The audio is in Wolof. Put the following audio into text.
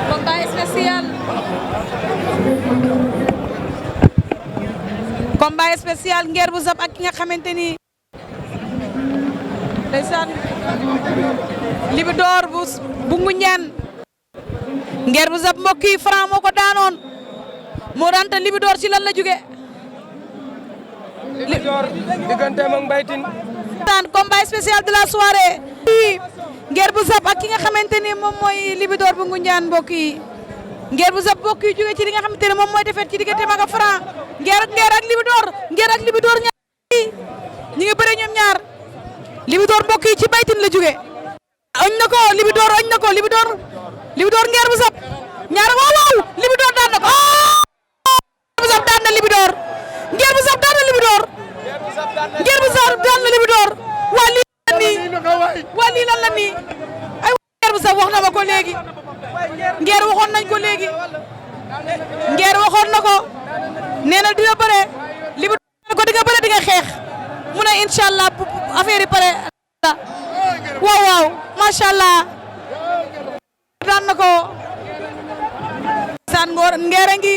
Combat spécial. Combat spécial Nguér bu Zap ak ki nga xamante ni ndeysaan Libidore bu Nguér. Nguér bu Zap mbokk yi Franc moo ko daanoon moo daan te Libidore ci lan la jóge Libidore digganteem ak Mbaye Tine. Combat spécial de la soirée. Nguér bu Zap ak ki nga xamante ni moom mooy Libidore bu Nguér mbokk yi. Nguér bu Zap mbokk yi jóge ci li nga xamante ne moom mooy defet ci diggante mag ak Franc. Nguér ak Libidore. Nguér ak Libidore ñaar ñi ngi bëre ñoom ñaar. Libidore mbokk yi ci Mbaye Tine la jóge. oñ na ko Libidore oñ na ko Libidore Nguér bu Zap ñaar waaw Libidore daan na ko. Nguér bu Zap daan na Libidore. Nguér bu Zap daan na Libidore. Nguér bu Zap daan na Libidore. waa lii lan la nii ay Nguér bu Zap wax na ma ko léegi. Nguér waxoon nañ ko léegi. Nguér waxoon na ko nee na dina bëre Libidore ko di nga bëre di nga xeex mu ne incha allah affaire yi pare waaw macha allah daan na ko. Nguér a ngi